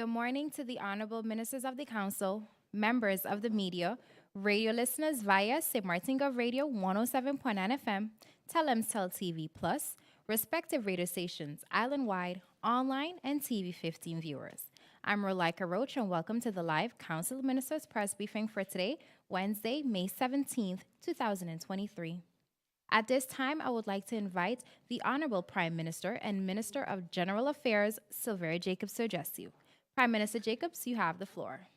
Good morning to the honorable ministers of the council, members of the media, radio listeners via St. Martin Gov Radio 107.9 FM, Telemstel TV Plus, respective radio stations island-wide, online, and TV 15 viewers. I'm Rolika Roach, and welcome to the live Council of Ministers press briefing for today, Wednesday, May 17th, 2023. At this time, I would like to invite the Honorable Prime Minister and Minister of General Affairs, Silveria Jacobs, to address you. Prime Minister Jacobs, you have the floor.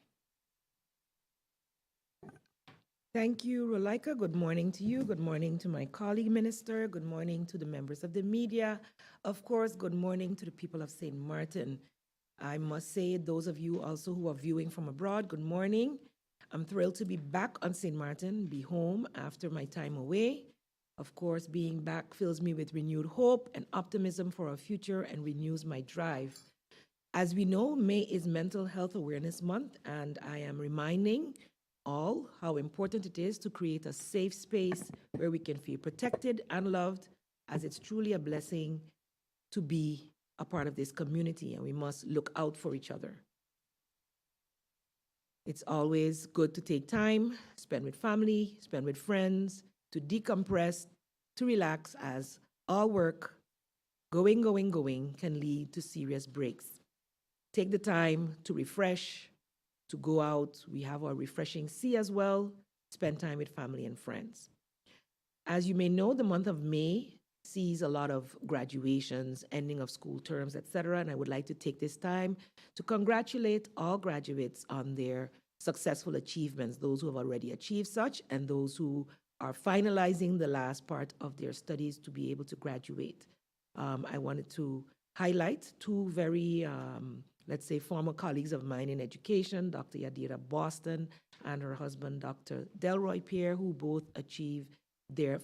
Thank you, Rolika. Good morning to you. Good morning to my colleague minister. Good morning to the members of the media. Of course, good morning to the people of St. Martin. I must say, those of you also who are viewing from abroad, good morning. I'm thrilled to be back on St. Martin, be home after my time away. Of course, being back fills me with renewed hope and optimism for our future and renews my drive. As we know, May is Mental Health Awareness Month, and I am reminding all how important it is to create a safe space where we can feel protected and loved, as it's truly a blessing to be a part of this community, and we must look out for each other. It's always good to take time, spend with family, spend with friends, to decompress, to relax, as all work, going, can lead to serious breaks. Take the time to refresh, to go out. We have our refreshing sea as well. Spend time with family and friends. As you may know, the month of May sees a lot of graduations, ending of school terms, etc. And I would like to take this time to congratulate all graduates on their successful achievements, those who have already achieved such and those who are finalizing the last part of their studies to be able to graduate. I wanted to highlight two very let's say, former colleagues of mine in education, Dr. Yadira Boston and her husband, Dr. Delroy Pierre, who both achieved their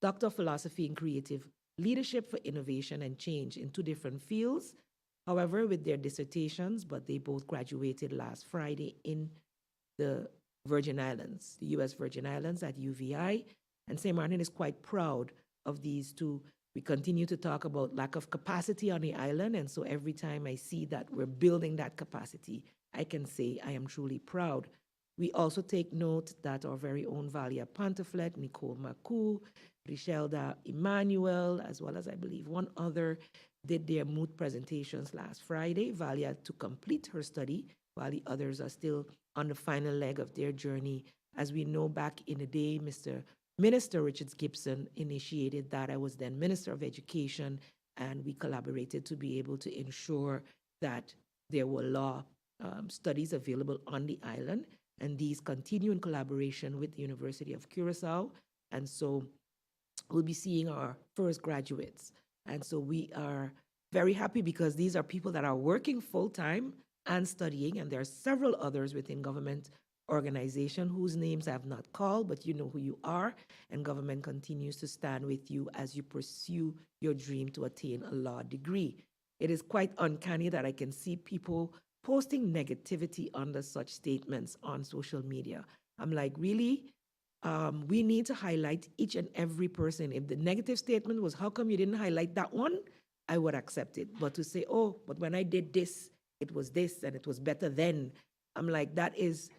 Doctor of Philosophy in Creative Leadership for Innovation and Change in two different fields, however, with their dissertations, but they both graduated last Friday in the Virgin Islands, the U.S. Virgin Islands at UVI, and St. Martin is quite proud of these two. We continue to talk about lack of capacity on the island, and so every time I see that we're building that capacity, I can say I am truly proud. We also take note that our very own Valia Pantaflet, Nicole Maku, Richelda Emmanuel, as well as I believe one other, did their moot presentations last Friday. Valia to complete her study, while the others are still on the final leg of their journey. As we know, back in the day, Minister Richards Gibson initiated that. I was then Minister of Education, and we collaborated to be able to ensure that there were law studies available on the island, and these continue in collaboration with the University of Curacao. And so we'll be seeing our first graduates. And so we are very happy because these are people that are working full-time and studying, and there are several others within government organization whose names I have not called, but you know who you are, and government continues to stand with you as you pursue your dream to attain a law degree. It is quite uncanny that I can see people posting negativity under such statements on social media. I'm like, really? We need to highlight each and every person. If the negative statement was, how come you didn't highlight that one? I would accept it. But to say, oh, but when I did this, it was this, and it was better then. I'm like, that is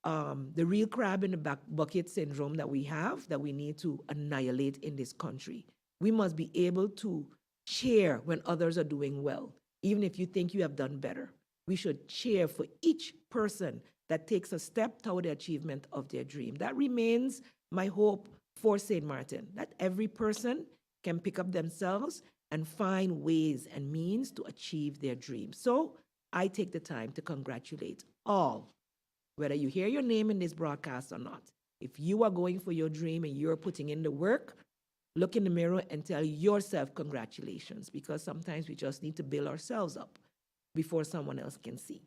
the real crab in the bucket syndrome that we have, that we need to annihilate in this country. We must be able to cheer when others are doing well, even if you think you have done better. We should cheer for each person that takes a step toward the achievement of their dream. That remains my hope for St. Martin, that every person can pick up themselves and find ways and means to achieve their dream. So I take the time to congratulate all, whether you hear your name in this broadcast or not. If you are going for your dream and you're putting in the work, look in the mirror and tell yourself congratulations, because sometimes we just need to build ourselves up before someone else can see.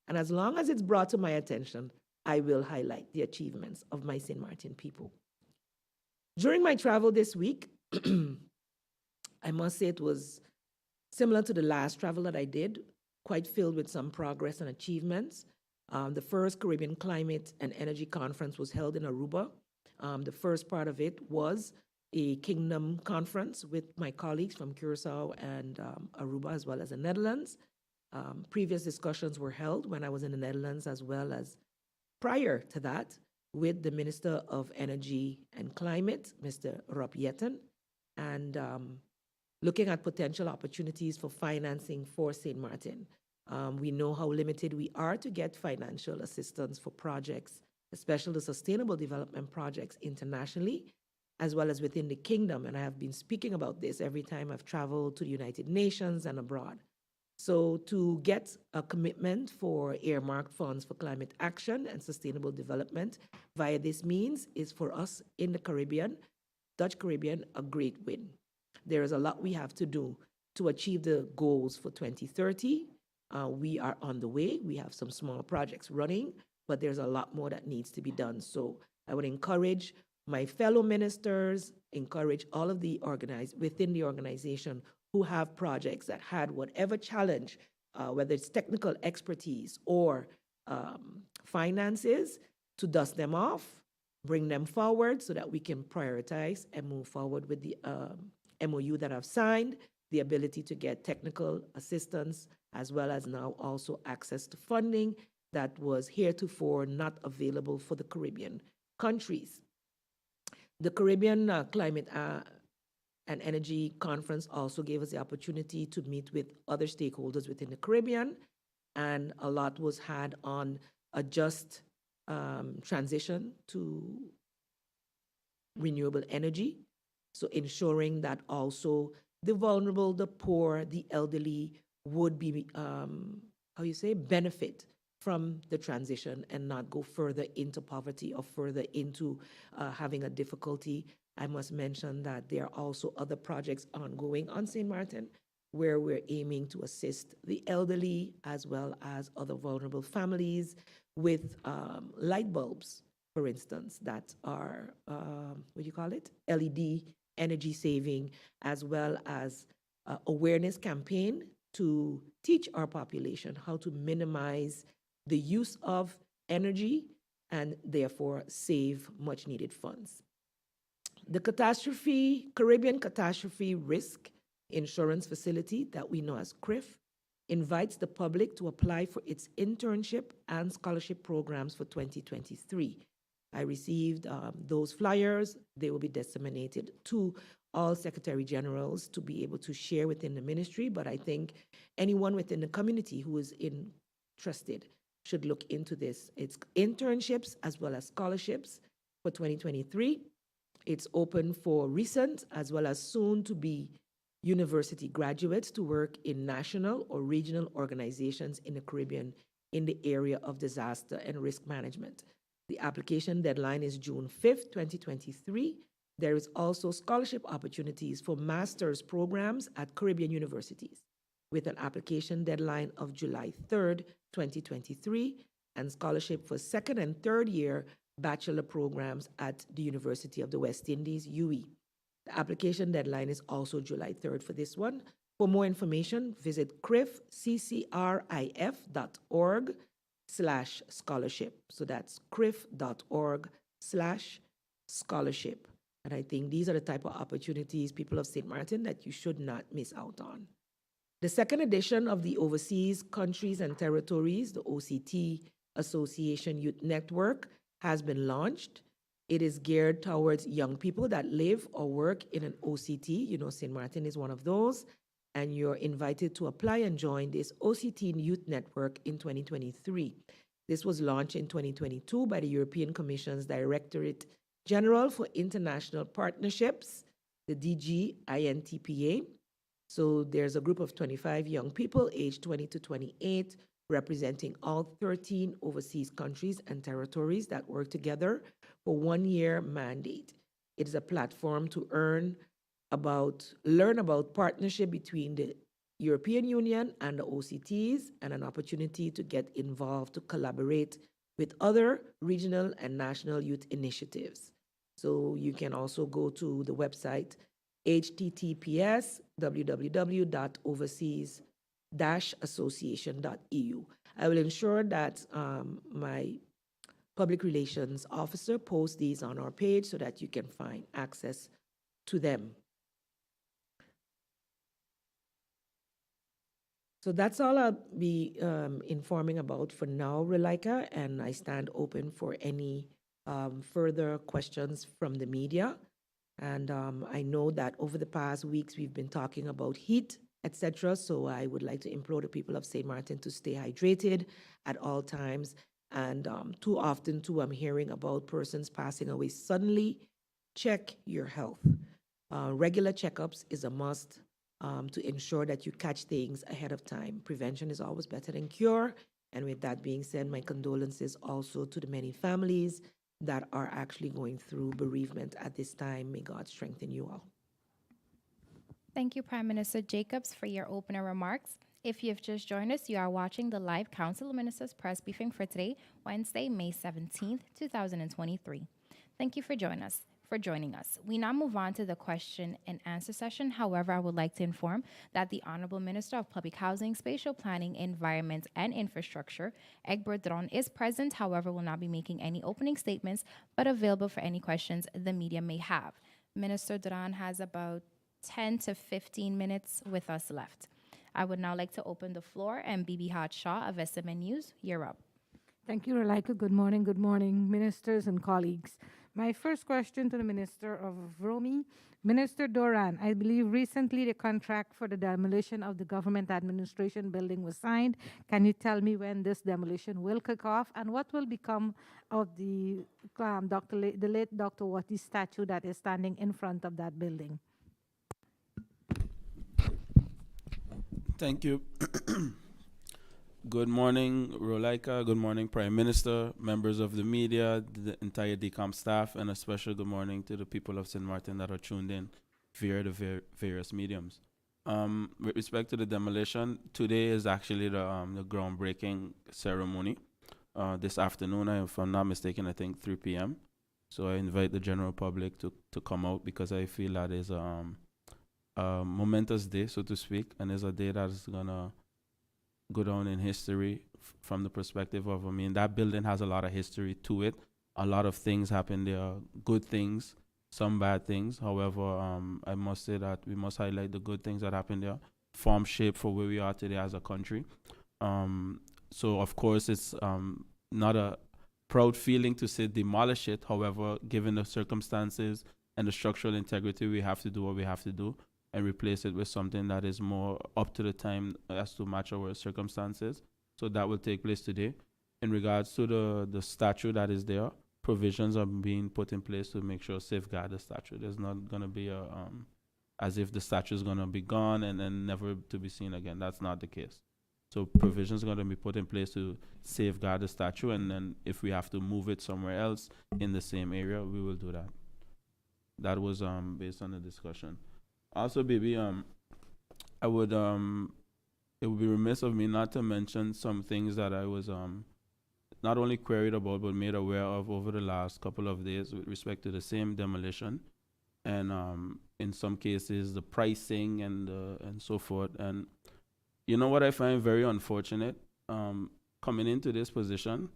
And as long as it's brought to my attention, I will highlight the achievements of my St. Martin people. During my travel this week, I must say it was similar to the last travel that I did, quite filled with some progress and achievements. The first Caribbean Climate and Energy Conference was held in Aruba. The first part of it was a Kingdom conference with my colleagues from Curacao and Aruba, as well as the Netherlands. Previous discussions were held when I was in the Netherlands, as well as prior to that, with the Minister of Energy and Climate, Mr. Rob Yetten, and looking at potential opportunities for financing for St. Martin. We know how limited we are to get financial assistance for projects, especially the sustainable development projects internationally, as well as within the kingdom. And I have been speaking about this every time I've traveled to the United Nations and abroad. So to get a commitment for earmarked funds for climate action and sustainable development via this means is for us in the Caribbean, Dutch Caribbean, a great win. There is a lot we have to do to achieve the goals for 2030. We are on the way. We have some small projects running, but there's a lot more that needs to be done. So I would encourage my fellow ministers, encourage all of the within the organization who have projects that had whatever challenge, whether it's technical expertise or finances, to dust them off, bring them forward so that we can prioritize and move forward with the MOU that I've signed, the ability to get technical assistance, as well as now also access to funding that was heretofore not available for the Caribbean countries. The Caribbean Climate and Energy Conference also gave us the opportunity to meet with other stakeholders within the Caribbean, and a lot was had on a just transition to renewable energy. So ensuring that also the vulnerable, the poor, the elderly would be, benefit from the transition and not go further into poverty or further into having a difficulty. I must mention that there are also other projects ongoing on St. Martin where we're aiming to assist the elderly as well as other vulnerable families with light bulbs, for instance, that are, LED energy saving, as well as awareness campaign to teach our population how to minimize the use of energy and therefore save much needed funds. The Caribbean Catastrophe Risk Insurance Facility, that we know as CRIF, invites the public to apply for its internship and scholarship programs for 2023. I received those flyers. They will be disseminated to all Secretary Generals to be able to share within the ministry, but I think anyone within the community who is interested should look into this. It's internships as well as scholarships for 2023. It's open for recent as well as soon to be university graduates to work in national or regional organizations in the Caribbean in the area of disaster and risk management. The application deadline is June 5th, 2023. There is also scholarship opportunities for master's programs at Caribbean universities with an application deadline of July 3rd, 2023, and scholarship for second and third year bachelor programs at the University of the West Indies, UE. The application deadline is also July 3rd for this one. For more information, visit crif.org/scholarship. So that's crif.org/scholarship. And I think these are the type of opportunities, people of St. Martin, that you should not miss out on. The second edition of the Overseas Countries and Territories, the OCT Association Youth Network, has been launched. It is geared towards young people that live or work in an OCT. You know, St. Martin is one of those. And you're invited to apply and join this OCT Youth Network in 2023. This was launched in 2022 by the European Commission's Directorate General for International Partnerships, the DGINTPA. So there's a group of 25 young people aged 20 to 28 representing all 13 overseas countries and territories that work together for 1 year mandate. It is a platform to learn about partnership between the European Union and the OCTs, and an opportunity to get involved to collaborate with other regional and national youth initiatives. So you can also go to the website https://overseas-association.eu. I will ensure that my public relations officer posts these on our page so that you can find access to them. So that's all I'll be informing about for now, Relika, and I stand open for any further questions from the media. And I know that over the past weeks we've been talking about heat, etc. So I would like to implore the people of St. Martin to stay hydrated at all times. And too often, too, I'm hearing about persons passing away suddenly. Check your health. Regular checkups is a must to ensure that you catch things ahead of time. Prevention is always better than cure. And with that being said, my condolences also to the many families that are actually going through bereavement at this time. May God strengthen you all. Thank you, Prime Minister Jacobs, for your opening remarks. If you have just joined us, you are watching the live Council of Ministers press briefing for today, Wednesday, May 17th, 2023. Thank you for joining us. We now move on to the question and answer session. However, I would like to inform that the Honorable Minister of Public Housing, Spatial Planning, Environment, and Infrastructure, Egbert Dron, is present, however, will not be making any opening statements, but available for any questions the media may have. Minister Duran has about 10 to 15 minutes with us left. I would now like to open the floor, and Bibi Hart Shaw of SMN News, you're up. Thank you, Relika. Good morning, ministers and colleagues. My first question to the Minister of Romi. Minister Doran, I believe recently the contract for the demolition of the government administration building was signed. Can you tell me when this demolition will kick off and what will become of the late Dr. Wati statue that is standing in front of that building? Thank you. Good morning, Rolika. Good morning, Prime Minister, members of the media, the entire DCOM staff, and a special good morning to the people of St. Martin that are tuned in via the various mediums. With respect to the demolition, today is actually the groundbreaking ceremony. This afternoon, if I'm not mistaken, I think 3 p.m. So I invite the general public to come out because I feel that is a momentous day, so to speak, and it's a day that is gonna go down in history from the perspective of, that building has a lot of history to it. A lot of things happen there, good things, some bad things. However, I must say that we must highlight the good things that happened there, form shape for where we are today as a country. So of course it's not a proud feeling to say demolish it. However, given the circumstances and the structural integrity, we have to do what we have to do and replace it with something that is more up to the time as to match our circumstances. So that will take place today. In regards to the statue that is there, provisions are being put in place to make sure safeguard the statue. There's not going to be as if the statue is going to be gone and then never to be seen again. That's not the case. So provisions are going to be put in place to safeguard the statue, and then if we have to move it somewhere else in the same area, we will do that. That was based on the discussion. Also, baby, I would it would be remiss of me not to mention some things that I was not only queried about but made aware of over the last couple of days with respect to the same demolition, and in some cases the pricing and so forth. And you know what I find very unfortunate, coming into this position,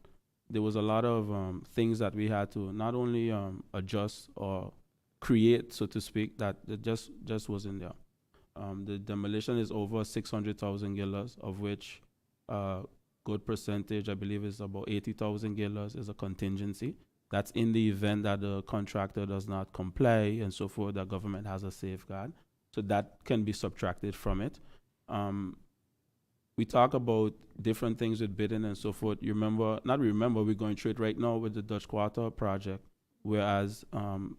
there was a lot of things that we had to not only adjust or create, so to speak, that it just wasn't there. The demolition is over 600,000 gillas, of which good percentage, I believe, is about 80,000 gillas is a contingency. That's in the event that the contractor does not comply and so forth, the government has a safeguard. So that can be subtracted from it. We talk about different things with bidding and so forth. We're going through it right now with the Dutch Quarter project. Whereas,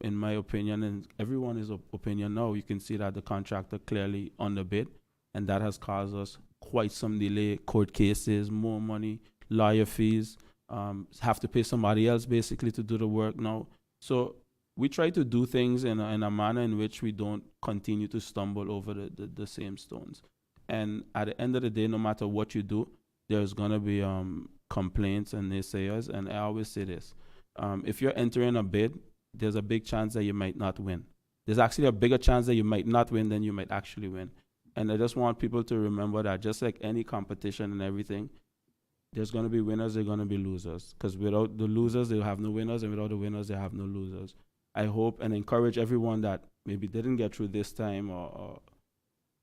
in my opinion, and everyone's opinion now, you can see that the contractor clearly underbid, and that has caused us quite some delay, court cases, more money, lawyer fees, have to pay somebody else basically to do the work now. So we try to do things in a manner in which we don't continue to stumble over the same stones. And at the end of the day, no matter what you do, there's going to be complaints and naysayers. And I always say this. If you're entering a bid, there's a big chance that you might not win. There's actually a bigger chance that you might not win than you might actually win. And I just want people to remember that just like any competition and everything, there's going to be winners, there's going to be losers. Because without the losers, they'll have no winners, and without the winners, they have no losers. I hope and encourage everyone that maybe didn't get through this time or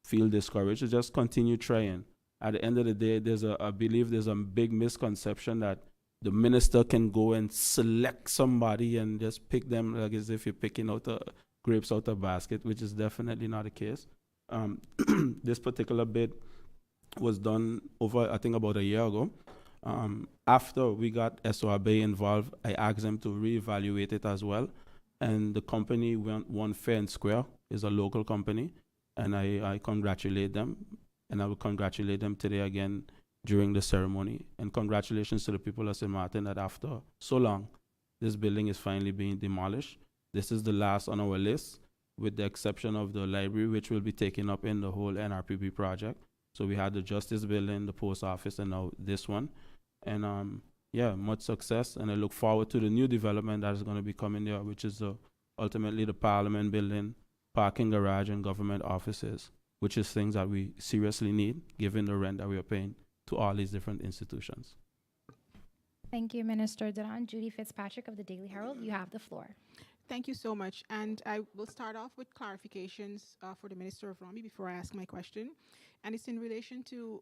feel discouraged to just continue trying. At the end of the day, I believe there's a big misconception that the minister can go and select somebody and just pick them like as if you're picking out the grapes out of a basket, which is definitely not the case. This particular bid was done over, I think, about a year ago. After we got SORB involved, I asked them to reevaluate it as well. And the company won fair and square, is a local company. And I congratulate them. And I will congratulate them today again during the ceremony. And congratulations to the people of St. Martin that after so long, this building is finally being demolished. This is the last on our list, with the exception of the library, which will be taken up in the whole NRPB project. So we had the Justice Building, the Post Office, and now this one. And yeah, much success. And I look forward to the new development that is going to be coming there, which is ultimately the Parliament Building, parking garage, and government offices, which is things that we seriously need, given the rent that we are paying to all these different institutions. Thank you, Minister Duran. Judy Fitzpatrick of the Daily Herald, you have the floor. Thank you so much. And I will start off with clarifications for the Minister of Romy before I ask my question. And it's in relation to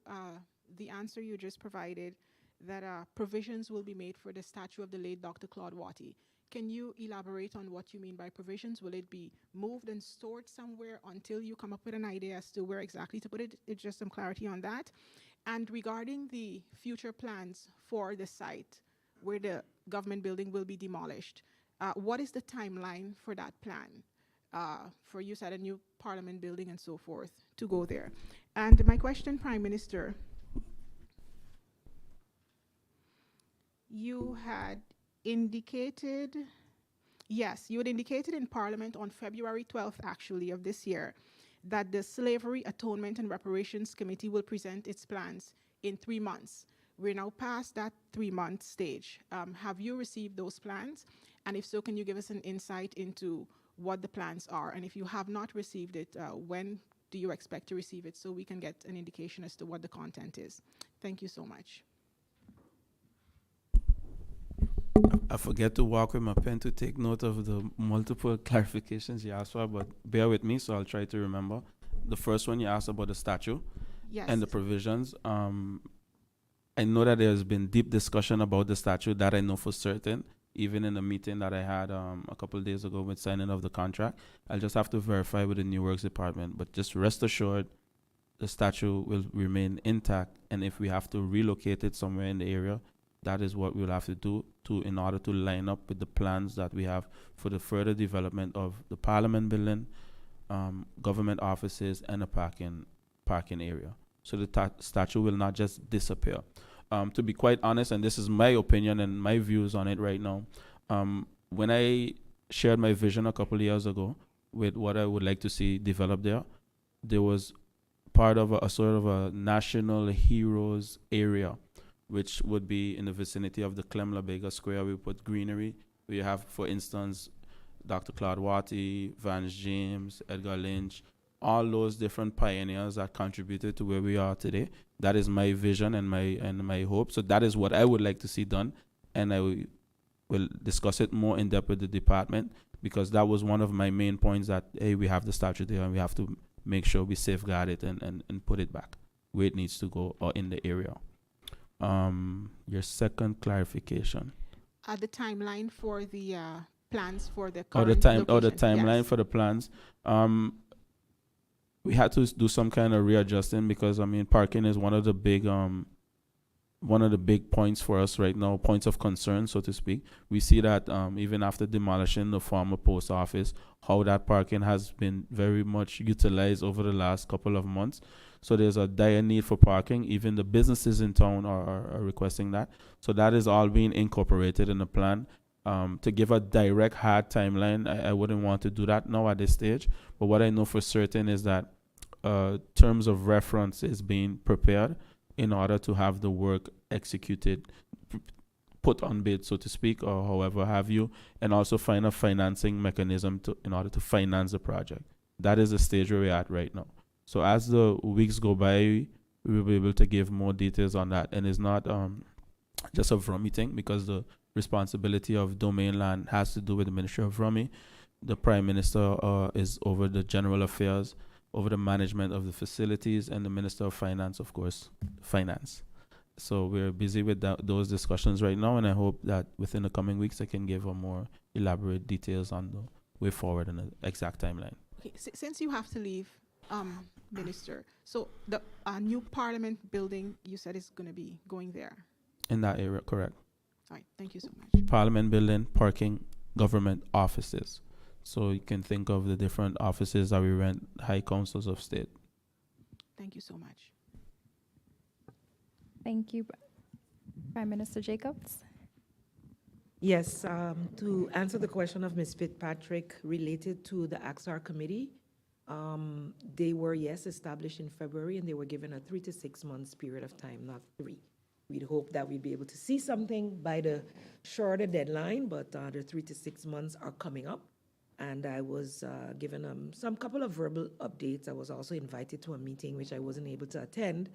the answer you just provided, that provisions will be made for the statue of the late Dr. Claude Watty. Can you elaborate on what you mean by provisions? Will it be moved and stored somewhere until you come up with an idea as to where exactly to put it? It's just some clarity on that. And regarding the future plans for the site where the government building will be demolished, what is the timeline for that plan? For use at a new parliament building and so forth to go there. And my question, Prime Minister, you had indicated, yes, you had indicated in Parliament on February 12th, actually, of this year, that the Slavery Atonement and Reparations Committee will present its plans in 3 months. We're now past that 3-month stage. Have you received those plans? And if so, can you give us an insight into what the plans are? And if you have not received it, when do you expect to receive it so we can get an indication as to what the content is? Thank you so much. I forget to walk with my pen to take note of the multiple clarifications you asked for, but bear with me, so I'll try to remember. The first one you asked about the statue and the provisions. I know that there's been deep discussion about the statute, that I know for certain, even in the meeting that I had a couple of days ago with signing of the contract. I'll just have to verify with the New Works Department, but just rest assured, the statue will remain intact, and if we have to relocate it somewhere in the area, that is what we'll have to do in order to line up with the plans that we have for the further development of the Parliament Building, government offices, and a parking area. So the statue will not just disappear. To be quite honest, and this is my opinion and my views on it right now, when I shared my vision a couple of years ago with what I would like to see developed there was part of a sort of a national heroes area, which would be in the vicinity of the Clem LaBega Square. We put greenery. We have, for instance, Dr. Claude Watty, Vance James, Edgar Lynch, all those different pioneers that contributed to where we are today. That is my vision and my hope. So that is what I would like to see done, and I will discuss it more in depth with the department, because that was one of my main points, that hey, we have the statue there and we have to make sure we safeguard it and put it back where it needs to go, or in the area. Your second clarification. The timeline for the plans for the Or current the timeline yes. for the plans. We had to do some kind of readjusting, because parking is one of the big points for us right now, points of concern, so to speak. We see that even after demolishing the former post office, how that parking has been very much utilized over the last couple of months. So there's a dire need for parking. Even the businesses in town are requesting that. So that is all being incorporated in the plan. To give a direct hard timeline, I wouldn't want to do that now at this stage. But what I know for certain is that terms of reference is being prepared in order to have the work executed, put on bid, so to speak, or however have you, and also find a financing mechanism in order to finance the project. That is the stage where we're at right now. So as the weeks go by, we will be able to give more details on that. And it's not just a VROMI thing, because the responsibility of domain land has to do with the Ministry of VROMI. The Prime Minister is over the general affairs over the management of the facilities, and the Minister of Finance, of course, finance. So we're busy with those discussions right now, and I hope that within the coming weeks I can give a more elaborate details on the way forward and the exact timeline. Okay, since you have to leave, Minister, so the new Parliament building you said is going to be going there. In that area, correct. All right, thank you so much. Parliament building, parking, government offices. So you can think of the different offices that we rent, high councils of state. Thank you so much. Thank you, Prime Minister Jacobs. Yes, to answer the question of Ms. Fitzpatrick related to the AXAR committee, they were, yes, established in February, and they were given a 3 to 6 months period of time, not 3. We'd hope that we'd be able to see something by the shorter deadline, but the 3 to 6 months are coming up. And I was given some couple of verbal updates. I was also invited to a meeting, which I wasn't able to attend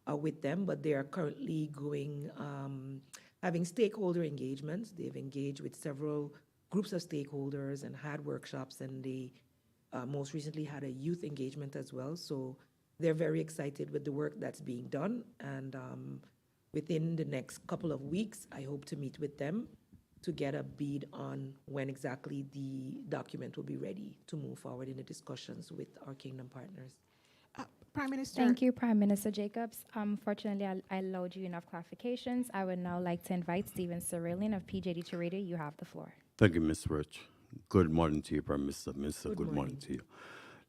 with them, but they are currently going, having stakeholder engagements. They've engaged with several groups of stakeholders and had workshops, and they most recently had a youth engagement as well. So they're very excited with the work that's being done. And within the next couple of weeks, I hope to meet with them to get a bead on when exactly the document will be ready to move forward in the discussions with our Kingdom partners. Prime Minister. Thank you, Prime Minister Jacobs. Fortunately, I allowed you enough clarifications. I would now like to invite Stephen Cerulean of PJD Radio. You have the floor. Thank you, Ms. Rich. Good morning to you, Prime Minister. Minister, Good good morning morning. to you.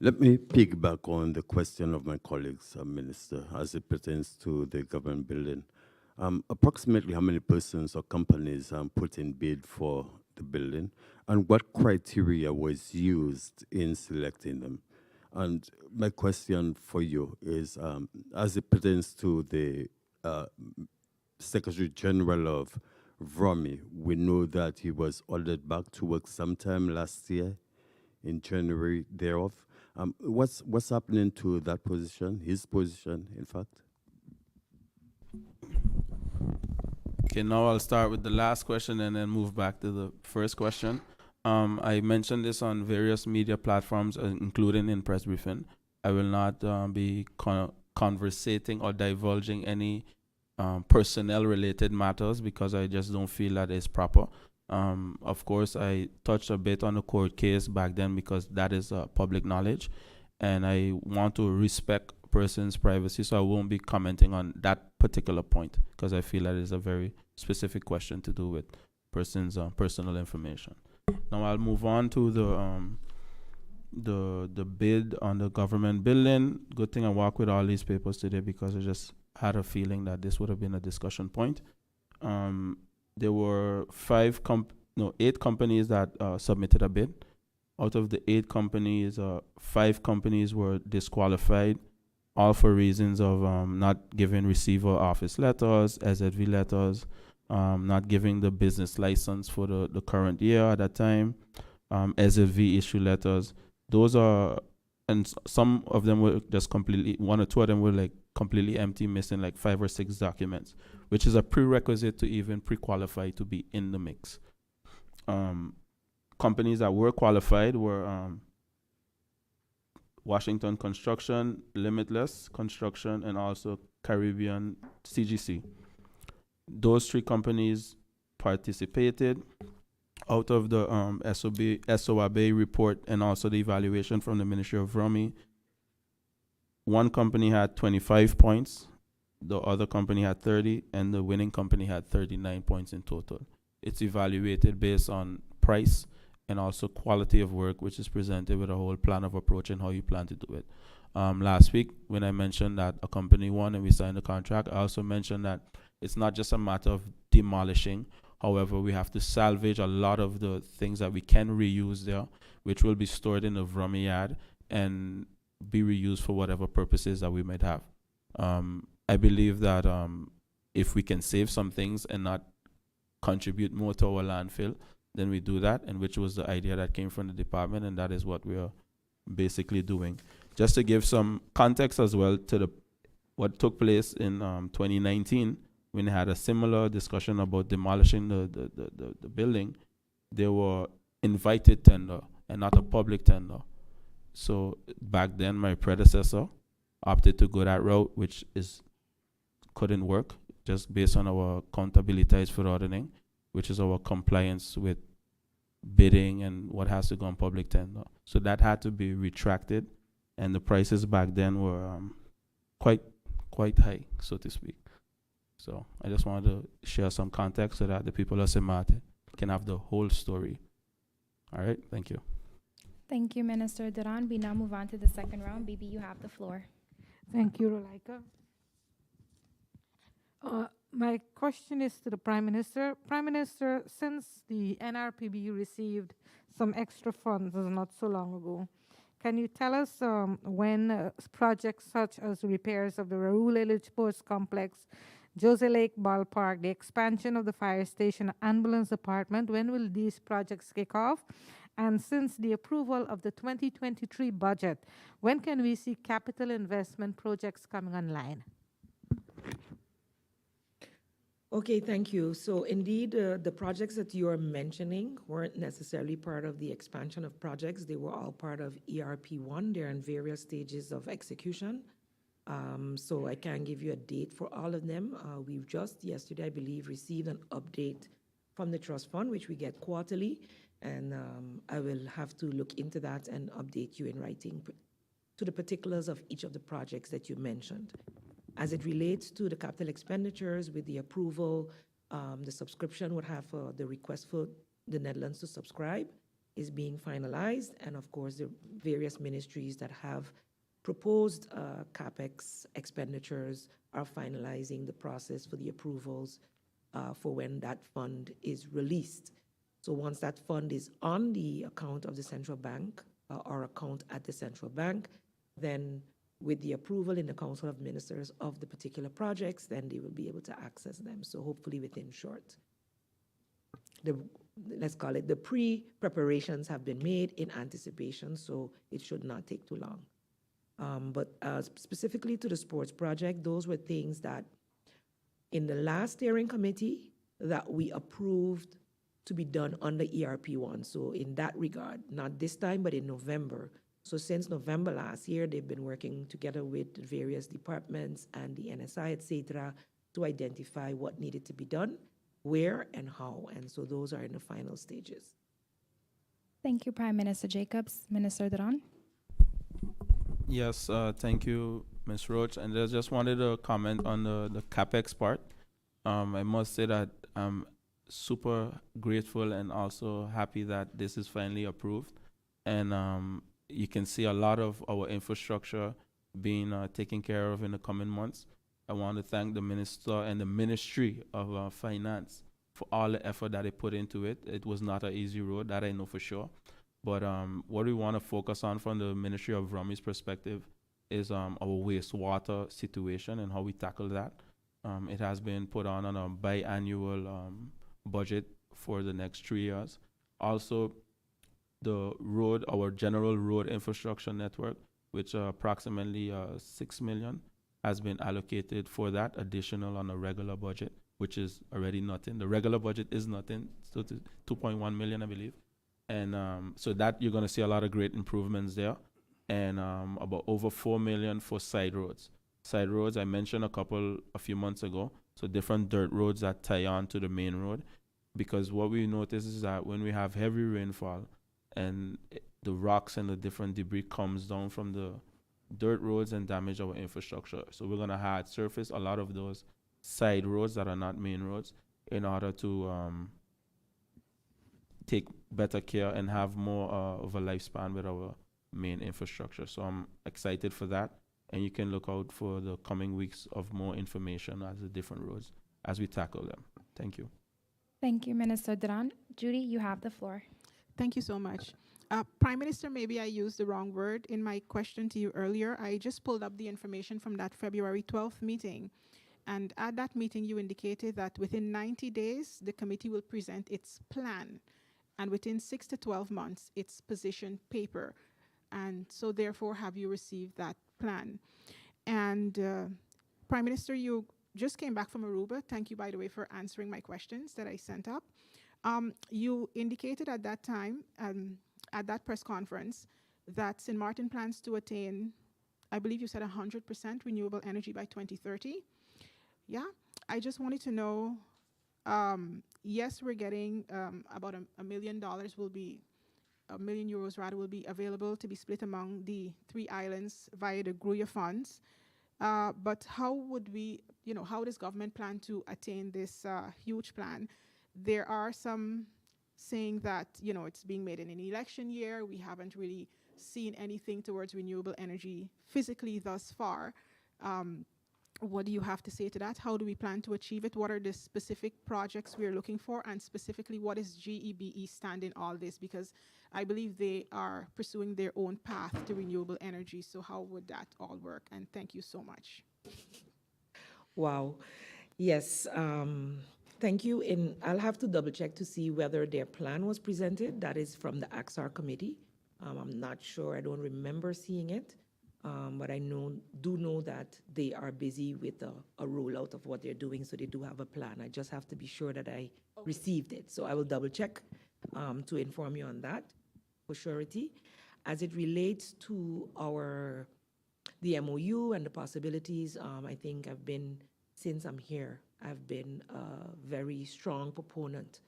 Let me piggyback on the question of my colleagues, Minister, as it pertains to the government building. Approximately how many persons or companies put in bid for the building, and what criteria was used in selecting them? And my question for you is, as it pertains to the Secretary General of VROMI, we know that he was ordered back to work sometime last year, in January thereof. What's happening to that position, his position, in fact? Okay, now I'll start with the last question and then move back to the first question. I mentioned this on various media platforms, including in press briefing. I will not be conversating or divulging any personnel-related matters because I just don't feel that is proper. Of course, I touched a bit on the court case back then because that is public knowledge, and I want to respect person's privacy, so I won't be commenting on that particular point because I feel that is a very specific question to do with person's personal information. Now I'll move on to the bid on the government building. Good thing I walked with all these papers today because I just had a feeling that this would have been a discussion point. There were 8 companies that submitted a bid. Out of the 8 companies, 5 companies were disqualified, all for reasons of not giving receiver office letters, SZV letters, not giving the business license for the current year at that time, SZV issue letters. Those are, and some of them were just completely, 1 or 2 of them were like completely empty, missing like 5 or 6 documents, which is a prerequisite to even pre-qualify to be in the mix. Companies that were qualified were Washington Construction, Limitless Construction, and also Caribbean CGC. Those 3 companies participated. Out of the SOAB report and also the evaluation from the Ministry of VROMI, 1 company had 25 points, the other company had 30, and the winning company had 39 points in total. It's evaluated based on price and also quality of work, which is presented with a whole plan of approach and how you plan to do it. Last week, when I mentioned that a company won and we signed the contract, I also mentioned that it's not just a matter of demolishing. However, we have to salvage a lot of the things that we can reuse there, which will be stored in the VROMI yard and be reused for whatever purposes that we might have. I believe that if we can save some things and not contribute more to our landfill, then we do that, and which was the idea that came from the department, and that is what we are basically doing. Just to give some context as well to what took place in 2019, when they had a similar discussion about demolishing the building, they were invited tender and not a public tender. So back then, my predecessor opted to go that route, which is couldn't work just based on our accountability for auditing, which is our compliance with bidding and what has to go on public tender. So that had to be retracted, and the prices back then were quite quite high, so to speak. So I just wanted to share some context so that the people of Semate can have the whole story. All right, thank you. Thank you, Minister Duran. We now move on to the second round. Bibi, you have the floor. Thank you, Rolaika. My question is to the Prime Minister. Prime Minister, since the NRPB received some extra funds not so long ago, can you tell us when projects such as repairs of the Raoul Illich Sports Complex, Jose Lake Ballpark, the expansion of the fire station, ambulance department, when will these projects kick off? And since the approval of the 2023 budget, when can we see capital investment projects coming online? Okay, thank you. So indeed, the projects that you are mentioning weren't necessarily part of the expansion of projects. They were all part of ERP1. They're in various stages of execution. So I can't give you a date for all of them. We've just yesterday, I believe, received an update from the trust fund, which we get quarterly. And I will have to look into that and update you in writing to the particulars of each of the projects that you mentioned. As it relates to the capital expenditures with the approval, the subscription would have the request for the Netherlands to subscribe is being finalized. And of course, the various ministries that have proposed CapEx expenditures are finalizing the process for the approvals for when that fund is released. So once that fund is on the account of the central bank or account at the central bank, then with the approval in the Council of Ministers of the particular projects, then they will be able to access them. So hopefully within short. Let's call it the pre-preparations have been made in anticipation, so it should not take too long. But specifically to the sports project, those were things that in the last steering committee that we approved to be done under ERP1. So in that regard, not this time, but in November. So since November last year, they've been working together with the various departments and the NSI, et cetera, to identify what needed to be done, where and how. And so those are in the final stages. Thank you, Prime Minister Jacobs. Minister Duran. Yes, thank you, Ms. Roach. And I just wanted to comment on the CapEx part. I must say that I'm super grateful and also happy that this is finally approved. And you can see a lot of our infrastructure being taken care of in the coming months. I want to thank the minister and the Ministry of Finance for all the effort that they put into it. It was not an easy road, that I know for sure. But what we want to focus on from the Ministry of Rummy's perspective is our wastewater situation and how we tackle that. It has been put on a biannual budget for the next 3 years. Also, the road, our general road infrastructure network, which approximately 6 million, has been allocated for that additional on a regular budget, which is already nothing. The regular budget is nothing, so 2.1 million, I believe. And so that you're going to see a lot of great improvements there. And about over 4 million for side roads. Side roads, I mentioned a few months ago. So different dirt roads that tie on to the main road. Because what we notice is that when we have heavy rainfall and the rocks and the different debris comes down from the dirt roads and damage our infrastructure. So we're going to have surface a lot of those side roads that are not main roads in order to take better care and have more of a lifespan with our main infrastructure. So I'm excited for that. And you can look out for the coming weeks of more information as the different roads as we tackle them. Thank you. Thank you, Minister Duran. Judy, you have the floor. Thank you so much. Prime Minister, maybe I used the wrong word in my question to you earlier. I just pulled up the information from that February 12th meeting. And at that meeting, you indicated that within 90 days, the committee will present its plan. And within 6 to 12 months, its position paper. And so therefore, have you received that plan? And Prime Minister, you just came back from Aruba. Thank you, by the way, for answering my questions that I sent up. You indicated at that time, at that press conference, that St. Martin plans to attain, I believe you said 100% renewable energy by 2030. Yeah, I just wanted to know, yes, we're getting about $1 million will be, €1 million rather, will be available to be split among the 3 islands via the Gruya funds. But how would we, how does government plan to attain this huge plan? There are some saying that, it's being made in an election year. We haven't really seen anything towards renewable energy physically thus far. What do you have to say to that? How do we plan to achieve it? What are the specific projects we're looking for? And specifically, what is GEBE stand in all this? Because I believe they are pursuing their own path to renewable energy. So how would that all work? And thank you so much. Wow. Yes. Thank you. And I'll have to double check to see whether their plan was presented. That is from the AXAR committee. I'm not sure. I don't remember seeing it. But I do know that they are busy with a rollout of what they're doing, so they do have a plan. I just have to be sure that I received it. So I will double check to inform you on that for surety. As it relates to the MOU and the possibilities, I think since I'm here, I've been a very strong proponent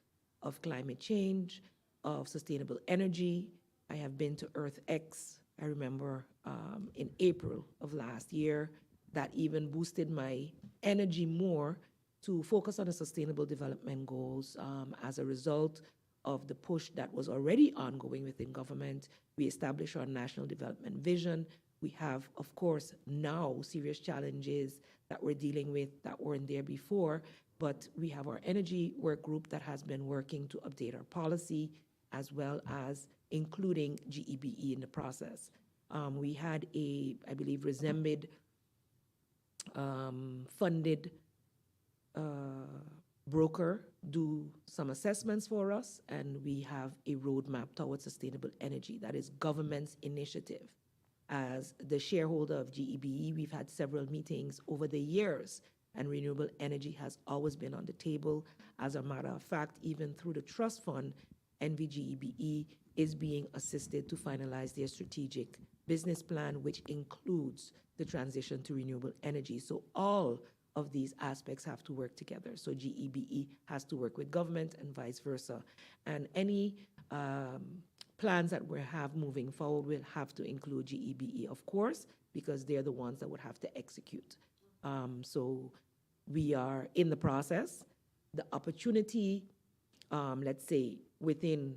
of climate change, of sustainable energy. I have been to EarthX. I remember in April of last year, that even boosted my energy more to focus on the sustainable development goals. As a result of the push that was already ongoing within government, we established our national development vision. We have, of course, now serious challenges that we're dealing with that weren't there before, but we have our energy work group that has been working to update our policy, as well as including GEBE in the process. We had I believe, Resembid funded broker do some assessments for us, and we have a roadmap towards sustainable energy. That is government's initiative. As the shareholder of GEBE, we've had several meetings over the years, and renewable energy has always been on the table. As a matter of fact, even through the trust fund, NVGEBE is being assisted to finalize their strategic business plan, which includes the transition to renewable energy. So all of these aspects have to work together. So GEBE has to work with government and vice versa. And any plans that we have moving forward will have to include GEBE, of course, because they're the ones that would have to execute. So we are in the process. The opportunity, let's say, within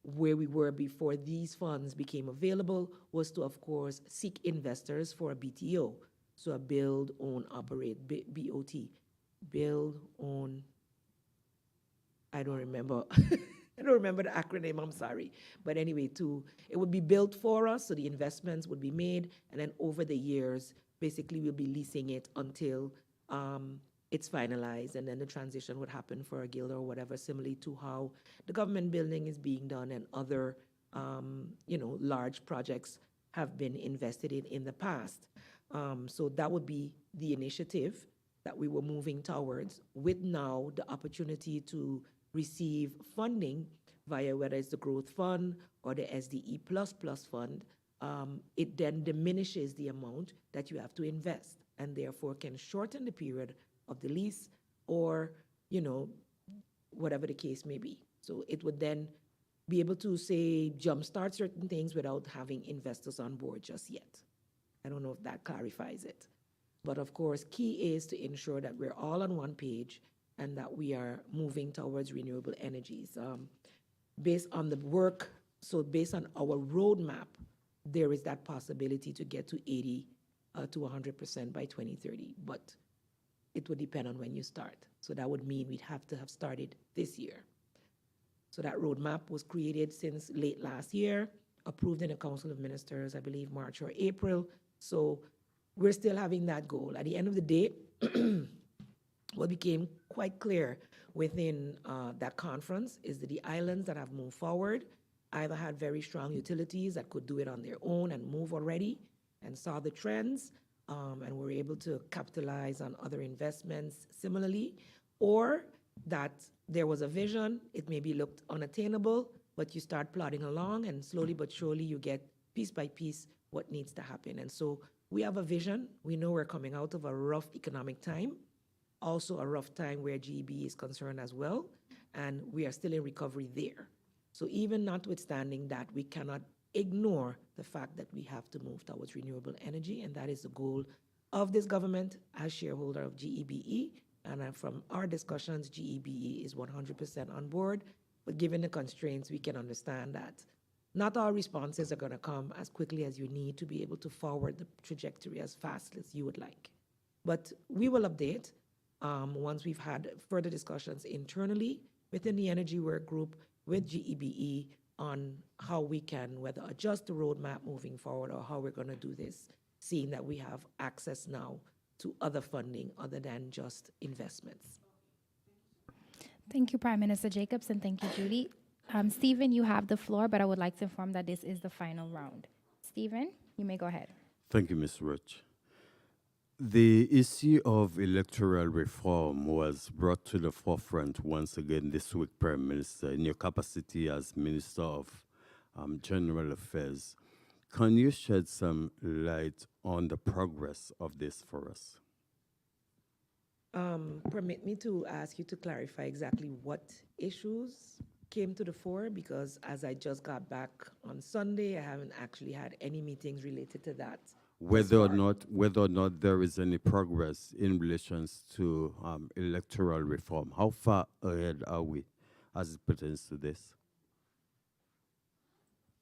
where we were before these funds became available was to, of course, seek investors for a BTO. So a build, own, operate, BOT. Build, own, I don't remember. I don't remember the acronym, I'm sorry. But anyway, it would be built for us, so the investments would be made, and then over the years, basically we'll be leasing it until it's finalized, and then the transition would happen for a guild or whatever, similarly to how the government building is being done and other, large projects have been invested in the past. So that would be the initiative that we were moving towards, with now the opportunity to receive funding via whether it's the growth fund or the SDE++ fund. It then diminishes the amount that you have to invest, and therefore can shorten the period of the lease, or, whatever the case may be. So it would then be able to, say, jumpstart certain things without having investors on board just yet. I don't know if that clarifies it. But of course, key is to ensure that we're all on one page and that we are moving towards renewable energies. Based on the work, so based on our roadmap, there is that possibility to get to 80 to 100% by 2030. But it would depend on when you start. So that would mean we'd have to have started this year. So that roadmap was created since late last year, approved in the Council of Ministers, I believe March or April. So we're still having that goal. At the end of the day, what became quite clear within that conference is that the islands that have moved forward either had very strong utilities that could do it on their own and move already and saw the trends, and were able to capitalize on other investments similarly, or that there was a vision, it maybe looked unattainable, but you start plodding along, and slowly but surely you get piece by piece what needs to happen. And so we have a vision. We know we're coming out of a rough economic time, also a rough time where GEB is concerned as well, and we are still in recovery there. So even notwithstanding that, we cannot ignore the fact that we have to move towards renewable energy, and that is the goal of this government as shareholder of GEBE. And from our discussions, GEBE is 100% on board, but given the constraints, we can understand that not all responses are going to come as quickly as you need to be able to forward the trajectory as fast as you would like. But we will update once we've had further discussions internally within the Energy Work Group with GEBE on how we can whether adjust the roadmap moving forward or how we're going to do this, seeing that we have access now to other funding other than just investments. Thank you, Prime Minister Jacobs, and thank you, Judy. Stephen, you have the floor, but I would like to inform that this is the final round. Stephen, you may go ahead. Thank you, Ms. Rich. The issue of electoral reform was brought to the forefront once again this week, Prime Minister, in your capacity as Minister of General Affairs. Can you shed some light on the progress of this for us? Permit me to ask you to clarify exactly what issues came to the fore, because as I just got back on Sunday, I haven't actually had any meetings related to that. Whether or not there is any progress in relations to electoral reform. How far ahead are we as it pertains to this?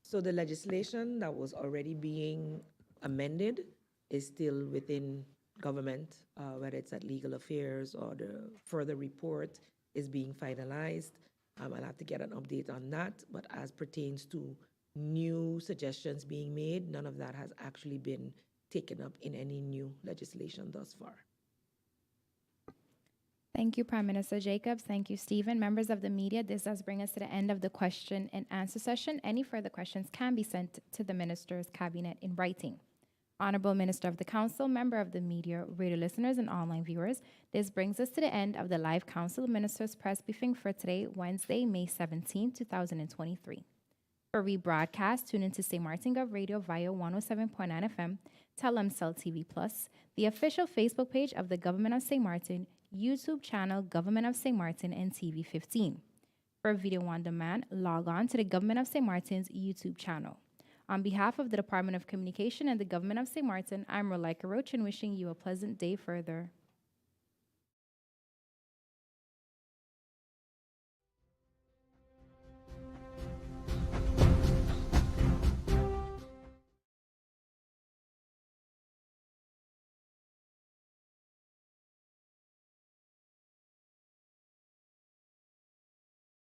So the legislation that was already being amended is still within government, whether it's at legal affairs or the further report is being finalized. I'll have to get an update on that, but as pertains to new suggestions being made, none of that has actually been taken up in any new legislation thus far. Thank you, Prime Minister Jacobs. Thank you, Stephen. Members of the media, this does bring us to the end of the question and answer session. Any further questions can be sent to the Minister's Cabinet in writing. Honorable Minister of the Council, member of the media, radio listeners, and online viewers, this brings us to the end of the live Council of Ministers press briefing for today, Wednesday, May 17, 2023. For rebroadcast, tune into St. Martin Gov Radio via 107.9 FM, Telemcell TV Plus, the official Facebook page of the Government of St. Martin, YouTube channel Government of St. Martin, and TV 15. For video on demand, log on to the Government of St. Martin's YouTube channel. On behalf of the Department of Communication and the Government of St. Martin, I'm Rolika Roach and wishing you a pleasant day further.